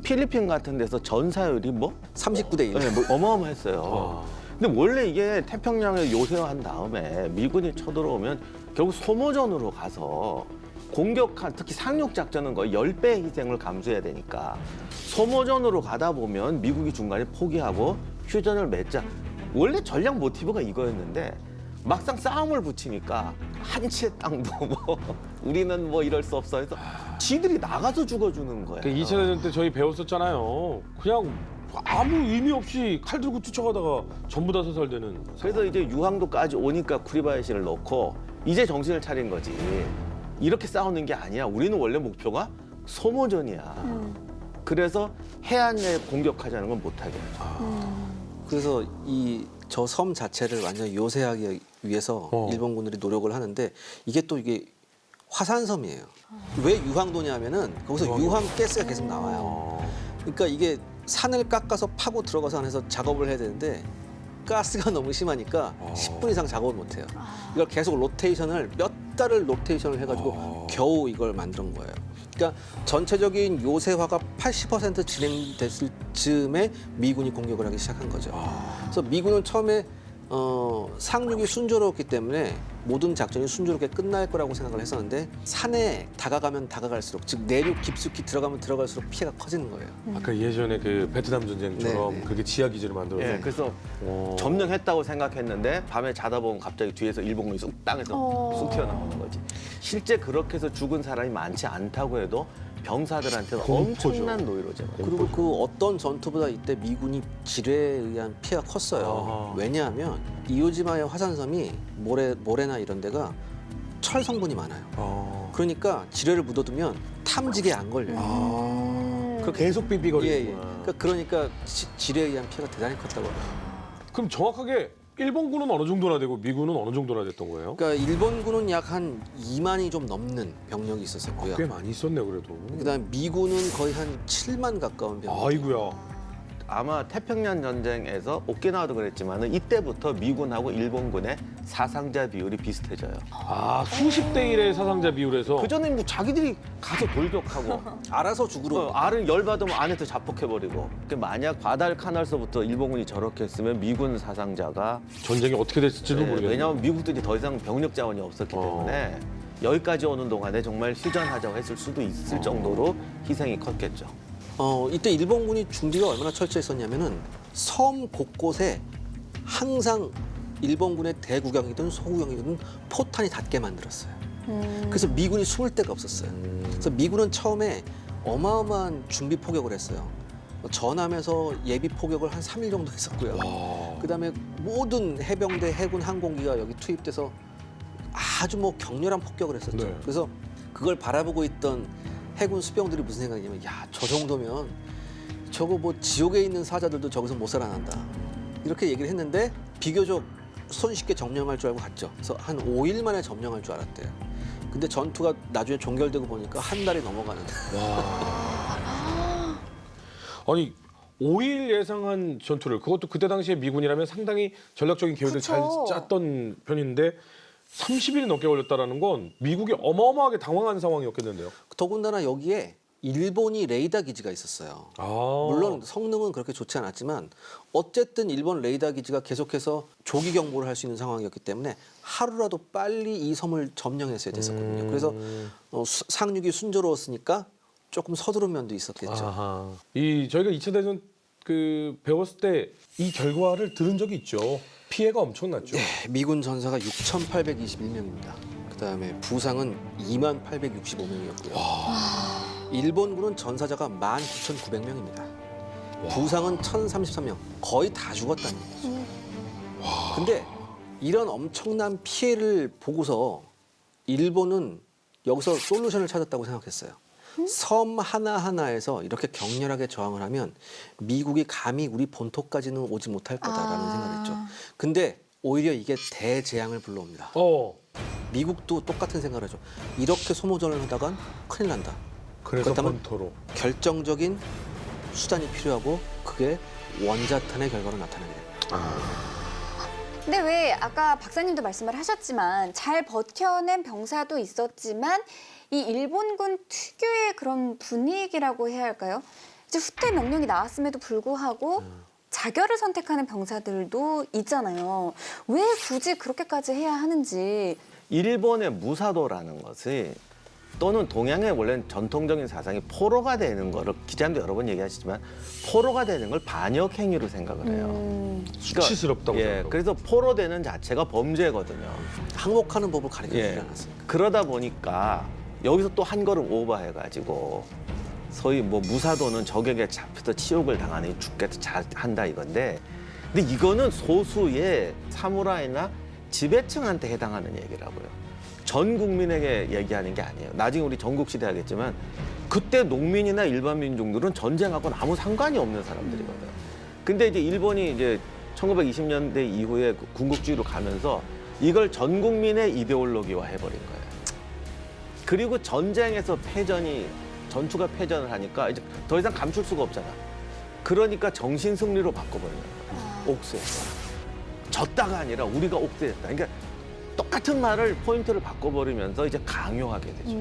필리핀 같은 데서 전사율이 뭐 39대 1. 네, 뭐 어마어마했어요. 근데 원래 이게 태평양을 요새화한 다음에 미군이 쳐들어오면 결국 소모전으로 가서 공격한 특히 상륙 작전은 거의 10배의 희생을 감수해야 되니까 소모전으로 가다 보면 미국이 중간에 포기하고 휴전을 맺자. 원래 전략 모티브가 이거였는데 막상 싸움을 붙이니까 한 채 땅도 뭐 우리는 뭐 이럴 수 없어 해서 지들이 나가서 죽어주는 거예요. 그 2차 대전 때 저희 배웠었잖아요. 그냥 아무 의미 없이 칼 들고 쫓아가다가 전부 다 사살되는. 그래서 이제 유황도까지 오니까 쿠리바야시를 넣고 이제 정신을 차린 거지. 이렇게 싸우는 게 아니야. 우리는 원래 목표가 소모전이야. 그래서 해안에 공격하자는 건 못하게 하죠. 그래서 이 저 섬 자체를 완전히 요새하기 위해서 일본군들이 노력을 하는데 이게 또 이게 화산섬이에요. 왜 유황도냐면은 거기서 유황 가스가 계속 나와요. 그러니까 이게 산을 깎아서 파고 들어가서 안에서 작업을 해야 되는데 가스가 너무 심하니까 10분 이상 작업을 못 해요. 이걸 계속 로테이션을 몇 달을 로테이션을 해가지고 겨우 이걸 만든 거예요. 그러니까 전체적인 요새화가 80% 진행됐을 즈음에 미군이 공격을 하기 시작한 거죠. 그래서 미군은 처음에 상륙이 순조로웠기 때문에 모든 작전이 순조롭게 끝날 거라고 생각을 했었는데 산에 다가가면 다가갈수록 즉 내륙 깊숙이 들어가면 들어갈수록 피해가 커지는 거예요. 아까 예전에 그 베트남 전쟁처럼 네, 네. 그렇게 지하 기지를 만들어서 예, 그래서 점령했다고 생각했는데 밤에 자다 보면 갑자기 뒤에서 일본군이 쑥 땅에서 쑥 튀어나오는 거지. 실제 그렇게 해서 죽은 사람이 많지 않다고 해도 병사들한테는 공포죠. 엄청난 노이로제. 그리고 그 어떤 전투보다 이때 미군이 지뢰에 의한 피해가 컸어요. 아하. 왜냐하면 이오지마의 화산섬이 모래나 이런 데가 철 성분이 많아요. 그러니까 지뢰를 묻어두면 탐지기에 안 걸려요. 그 계속 예, 삐삐거리는구나. 예. 그러니까 지뢰에 의한 피해가 대단히 컸다고 해요. 그럼 정확하게 일본군은 어느 정도나 되고 미군은 어느 정도나 됐던 거예요? 그러니까 일본군은 약 한 2만이 좀 넘는 병력이 있었었고요. 꽤 많이 있었네 그래도. 그다음 미군은 거의 한 7만 가까운 병력. 아이고야. 아마 태평양 전쟁에서 오키나와도 그랬지만은 이때부터 미군하고 일본군의 사상자 비율이 비슷해져요. 아 수십 대 1의 사상자 비율에서 그 전에 뭐 자기들이 가서 돌격하고 알아서 죽으러. 알은 열 받으면 안에서 자폭해버리고. 만약 과달카날서부터 일본군이 저렇게 했으면 미군 사상자가 전쟁이 어떻게 됐을지도 모르겠네요. 왜냐하면 미국들이 더 이상 병력 자원이 없었기 때문에 여기까지 오는 동안에 정말 휴전하자고 했을 수도 있을 정도로 희생이 컸겠죠. 이때 일본군이 준비가 얼마나 철저했었냐면은 섬 곳곳에 항상 일본군의 대구경이든 소구경이든 포탄이 닿게 만들었어요. 그래서 미군이 숨을 데가 없었어요. 그래서 미군은 처음에 어마어마한 준비 포격을 했어요. 전함에서 예비 포격을 한 3일 정도 했었고요. 그다음에 모든 해병대, 해군, 항공기가 여기 투입돼서 아주 뭐 격렬한 폭격을 했었죠. 네. 그래서 그걸 바라보고 있던 해군 수병들이 무슨 생각이냐면 야, 저 정도면 저거 뭐 지옥에 있는 사자들도 저기서 못 살아난다. 이렇게 얘기를 했는데 비교적 손쉽게 점령할 줄 알고 갔죠. 그래서 한 5일 만에 점령할 줄 알았대요. 근데 전투가 나중에 종결되고 보니까 한 달이 넘어가는. 아니 5일 예상한 전투를 그것도 그때 당시에 미군이라면 상당히 전략적인 계획을 잘 그쵸. 짰던 편인데 30일이 넘게 걸렸다라는 건 미국이 어마어마하게 당황한 상황이었겠는데요. 더군다나 여기에 일본이 레이더 기지가 있었어요. 물론 성능은 그렇게 좋지 않았지만 어쨌든 일본 레이더 기지가 계속해서 조기 경보를 할 수 있는 상황이었기 때문에 하루라도 빨리 이 섬을 점령했어야 됐었거든요. 그래서 상륙이 순조로웠으니까 조금 서두른 면도 있었겠죠. 아하. 이 저희가 2차 대전 그 배웠을 때 이 결과를 들은 적이 있죠. 피해가 엄청났죠. 미군 전사가 6,821명입니다. 그다음에 부상은 2865명이었고요. 일본군은 전사자가 19,900명입니다. 부상은 1,033명. 거의 다 죽었다는 얘기죠. 근데 이런 엄청난 피해를 보고서 일본은 여기서 솔루션을 찾았다고 생각했어요. 섬 하나하나에서 이렇게 격렬하게 저항을 하면 미국이 감히 우리 본토까지는 오지 못할 거다라는 생각을 했죠. 근데 오히려 이게 대재앙을 불러옵니다. 미국도 똑같은 생각을 하죠. 이렇게 소모전을 하다간 큰일 난다. 그래서 그렇다면 본토로. 결정적인 수단이 필요하고 그게 원자탄의 결과로 나타나게 됩니다. 근데 왜 아까 박사님도 말씀을 하셨지만 잘 버텨낸 병사도 있었지만 이 일본군 특유의 그런 분위기라고 해야 할까요? 이제 후퇴 명령이 나왔음에도 불구하고 자결을 선택하는 병사들도 있잖아요. 왜 굳이 그렇게까지 해야 하는지. 일본의 무사도라는 것이 또는 동양의 원래는 전통적인 사상이 포로가 되는 거를 기자님도 여러 번 얘기하시지만 포로가 되는 걸 반역 행위로 생각을 해요. 수치스럽다고 예, 생각하고. 그래서 포로 되는 자체가 범죄거든요. 항복하는 법을 가르쳐주지 예. 않았습니까? 그러다 보니까 여기서 또 한 걸음 오버해가지고 소위 뭐 무사도는 적에게 잡혀서 치욕을 당하니 죽겠다 한다 이건데, 근데 이거는 소수의 사무라이나 지배층한테 해당하는 얘기라고요. 전 국민에게 얘기하는 게 아니에요. 나중에 우리 전국시대 하겠지만 그때 농민이나 일반 민중들은 전쟁하고는 아무 상관이 없는 사람들이거든요. 근데 이제 일본이 이제 1920년대 이후에 군국주의로 가면서 이걸 전 국민의 이데올로기화 해버린 거예요. 그리고 전쟁에서 전투가 패전을 하니까 이제 더 이상 감출 수가 없잖아. 그러니까 정신 승리로 바꿔버리는 거예요. 옥수했다. 졌다가 아니라 우리가 옥수했다. 그러니까 똑같은 말을 포인트를 바꿔버리면서 이제 강요하게 되죠.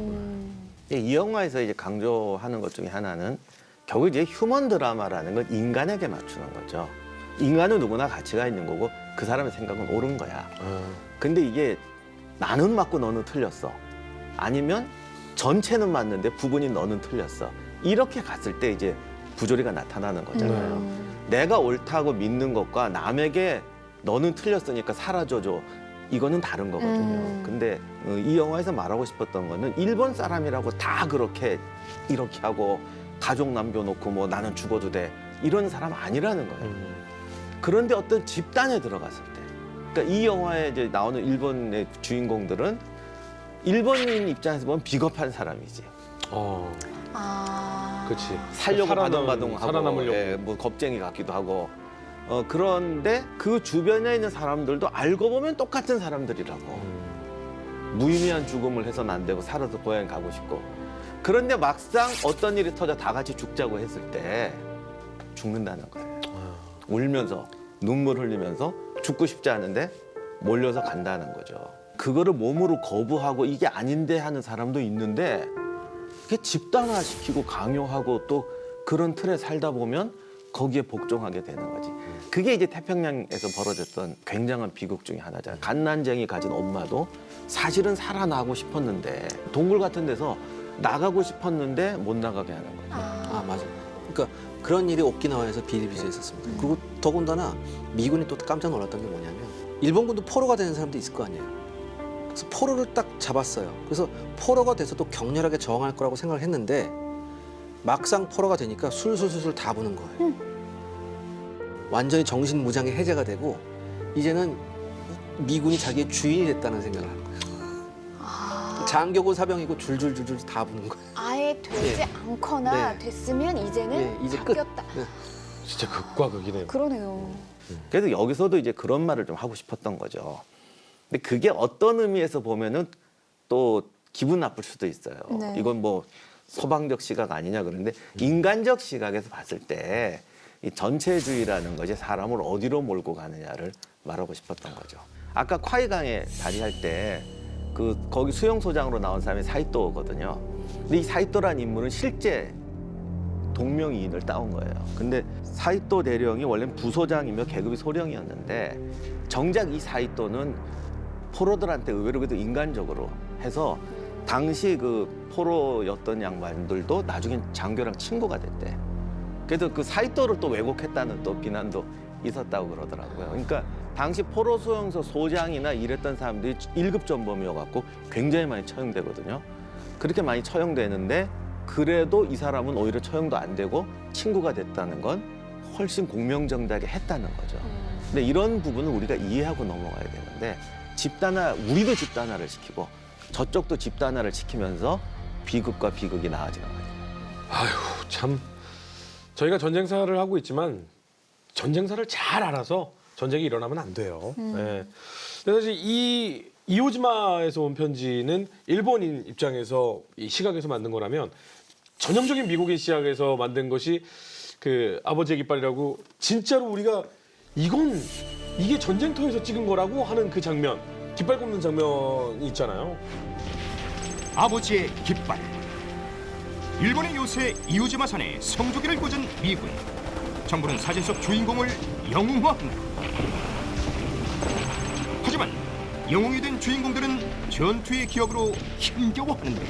이 영화에서 이제 강조하는 것 중에 하나는 결국 이제 휴먼 드라마라는 건 인간에게 맞추는 거죠. 인간은 누구나 가치가 있는 거고 그 사람의 생각은 옳은 거야. 근데 이게 나는 맞고 너는 틀렸어. 아니면 전체는 맞는데 부분이 너는 틀렸어. 이렇게 갔을 때 이제 부조리가 나타나는 거잖아요. 내가 옳다고 믿는 것과 남에게 너는 틀렸으니까 사라져줘. 이거는 다른 거거든요. 근데 이 영화에서 말하고 싶었던 거는 일본 사람이라고 다 그렇게 이렇게 하고 가족 남겨놓고 뭐 나는 죽어도 돼. 이런 사람 아니라는 거예요. 그런데 어떤 집단에 들어갔을 때, 그러니까 이 영화에 이제 나오는 일본의 주인공들은 일본인 입장에서 보면 비겁한 사람이지. 그렇지. 살려고 바둥바둥하고 살아남으려고. 예, 뭐 겁쟁이 같기도 하고. 그런데 그 주변에 있는 사람들도 알고 보면 똑같은 사람들이라고. 무의미한 죽음을 해서는 안 되고 살아서 고향 가고 싶고. 그런데 막상 어떤 일이 터져 다 같이 죽자고 했을 때 죽는다는 거예요. 울면서 눈물 흘리면서 죽고 싶지 않은데 몰려서 간다는 거죠. 그거를 몸으로 거부하고 이게 아닌데 하는 사람도 있는데 그게 집단화시키고 강요하고 또 그런 틀에 살다 보면 거기에 복종하게 되는 거지. 그게 이제 태평양에서 벌어졌던 굉장한 비극 중에 하나잖아요. 갓난쟁이 가진 엄마도 사실은 살아나고 싶었는데 동굴 같은 데서 나가고 싶었는데 못 나가게 하는 거예요. 아, 맞아. 그러니까 그런 일이 오키나와에서 비일비재했었습니다. 그리고 더군다나 미군이 또 깜짝 놀랐던 게 뭐냐면 일본군도 포로가 되는 사람도 있을 거 아니에요. 그래서 포로를 딱 잡았어요. 그래서 포로가 돼서도 격렬하게 저항할 거라고 생각을 했는데 막상 포로가 되니까 술술술술 다 부는 거예요. 완전히 정신무장이 해제가 되고 이제는 미군이 자기의 주인이 됐다는 생각을 하는 거예요. 장교고 사병이고 줄줄줄줄 다 부는 거예요. 아예 되지 예. 않거나 네. 됐으면 이제는 예, 이제 끝. 바뀌었다. 네. 진짜 극과 극이네요. 그러네요. 그래서 여기서도 이제 그런 말을 좀 하고 싶었던 거죠. 근데 그게 어떤 의미에서 보면은 또 기분 나쁠 수도 있어요. 네. 이건 뭐 서방적 시각 아니냐 그러는데 인간적 시각에서 봤을 때 이 전체주의라는 것이 사람을 어디로 몰고 가느냐를 말하고 싶었던 거죠. 아까 콰이강에 다리할 때 그 거기 수용소장으로 나온 사람이 사이토거든요. 근데 이 사이토라는 인물은 실제 동명이인을 따온 거예요. 근데 사이토 대령이 원래는 부소장이며 계급이 소령이었는데 정작 이 사이토는 포로들한테 의외로 그래도 인간적으로 해서 당시 그 포로였던 양반들도 나중엔 장교랑 친구가 됐대. 그래서 그 사이토를 또 왜곡했다는 또 비난도 있었다고 그러더라고요. 그러니까 당시 포로 수용소 소장이나 이랬던 사람들이 1급 전범이어갖고 굉장히 많이 처형되거든요. 그렇게 많이 처형되는데 그래도 이 사람은 오히려 처형도 안 되고 친구가 됐다는 건 훨씬 공명정당하게 했다는 거죠. 근데 이런 부분을 우리가 이해하고 넘어가야 되는데 집단화, 우리도 집단화를 시키고 저쪽도 집단화를 시키면서 비극과 비극이 나아지는 거예요. 아휴, 참. 저희가 전쟁사를 하고 있지만 전쟁사를 잘 알아서 전쟁이 일어나면 안 돼요. 네. 근데 사실 이 이오지마에서 온 편지는 일본인 입장에서 이 시각에서 만든 거라면 전형적인 미국인 시각에서 만든 것이 그 아버지의 깃발이라고 진짜로 우리가 이게 전쟁터에서 찍은 거라고 하는 그 장면, 깃발 꼽는 장면이 있잖아요. 아버지의 깃발. 일본의 요새 이오지마 산에 성조기를 꽂은 미군. 정부는 사진 속 주인공을 영웅화한다. 하지만 영웅이 된 주인공들은 전투의 기억으로 힘겨워하는데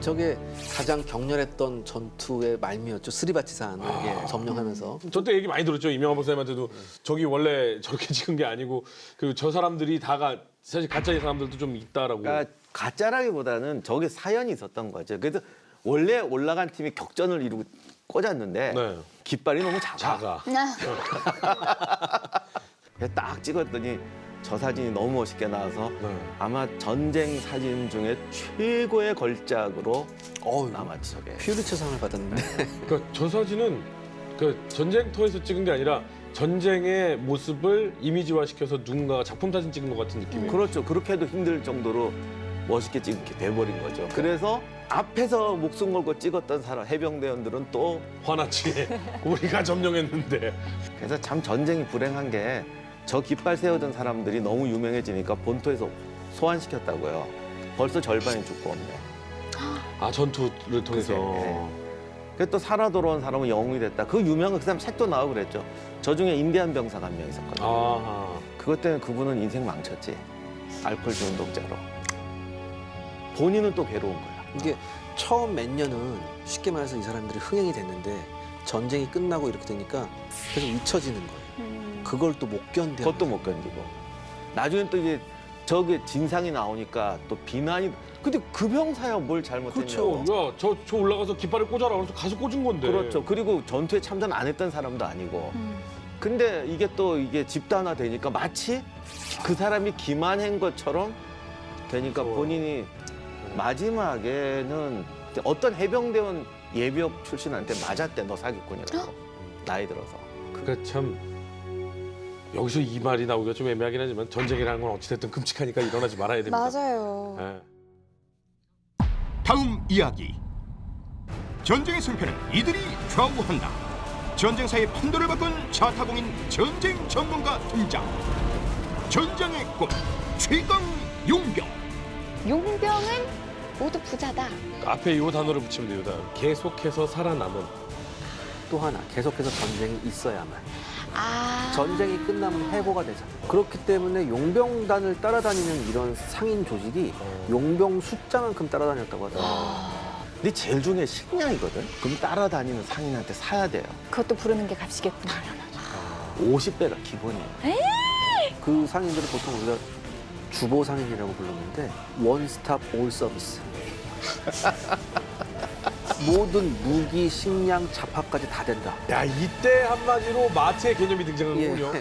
저게 가장 격렬했던 전투의 말미였죠. 스리바치산을 점령하면서. 저 때 얘기 많이 들었죠. 이명환 박사님한테도 저기 원래 저렇게 찍은 게 아니고 그 저 사람들이 다가 사실 가짜의 사람들도 좀 있다라고. 그러니까 가짜라기보다는 저게 사연이 있었던 거죠. 그래서 원래 올라간 팀이 격전을 이루고 꽂았는데 네. 깃발이 너무 작아. 자가. 그래서 딱 찍었더니 저 사진이 너무 멋있게 나와서 네. 아마 전쟁 사진 중에 최고의 걸작으로 남았지 저게. 퓨리처상을 받았는데. 그러니까 저 사진은 그 전쟁터에서 찍은 게 아니라 전쟁의 모습을 이미지화 시켜서 누군가가 작품 사진 찍은 것 같은 느낌이에요. 그렇죠. 그렇게 해도 힘들 정도로 멋있게 찍게 돼버린 거죠. 그래서 앞에서 목숨 걸고 찍었던 사람 해병대원들은 또 화났지. 우리가 점령했는데. 그래서 참 전쟁이 불행한 게 저 깃발 세우던 사람들이 너무 유명해지니까 본토에서 소환시켰다고요. 벌써 절반이 죽고 없네. 아 전투를 통해서. 그게, 그래서 또 살아 돌아온 사람은 영웅이 됐다. 그 유명한 그 사람 책도 나오고 그랬죠. 저 중에 인디안 병사가 한 명 있었거든요. 아. 그것 때문에 그분은 인생 망쳤지. 알코올 중독자로. 본인은 또 괴로운 거야. 이게 처음 몇 년은 쉽게 말해서 이 사람들이 흥행이 됐는데 전쟁이 끝나고 이렇게 되니까 계속 잊혀지는 거예요. 그걸 또 못 견뎌. 그것도 못 견디고. 나중엔 또 이제 저게 진상이 나오니까 또 비난이. 근데 그 병사야 뭘 잘못했냐고. 그렇죠. 야, 저 올라가서 깃발을 꽂아라. 그래서 가서 꽂은 건데. 그렇죠. 그리고 전투에 참전 안 했던 사람도 아니고. 근데 이게 또 이게 집단화 되니까 마치 그 사람이 기만한 것처럼 되니까 본인이 마지막에는 어떤 해병대원 예비역 출신한테 맞았대. 너 사기꾼이라고. 나이 들어서. 그가 참 여기서 이 말이 나오기가 좀 애매하긴 하지만 전쟁이라는 건 어찌됐든 끔찍하니까 일어나지 말아야 됩니다. 맞아요. 예. 다음 이야기. 전쟁의 승패는 이들이 좌우한다. 전쟁사의 판도를 바꾼 자타공인 전쟁 전문가 등장. 전장의 꿈 최강 용병. 용병은 모두 부자다. 앞에 이 단어를 붙이면 돼요. 다. 계속해서 살아남은. 또 하나 계속해서 전쟁이 있어야만. 아. 전쟁이 끝나면 해고가 되잖아요. 그렇기 때문에 용병단을 따라다니는 이런 상인 조직이 용병 숫자만큼 따라다녔다고 하더라고요. 근데 제일 중요한 식량이거든. 그럼 따라다니는 상인한테 사야 돼요. 그것도 부르는 게 값이겠구나. 50배가 기본이에요. 그 상인들을 보통 우리가 주보 상인이라고 불렀는데 원스톱 올 서비스. 모든 무기, 식량, 잡화까지 다 된다. 야, 이때 한마디로 마트의 개념이 등장한 예. 거군요.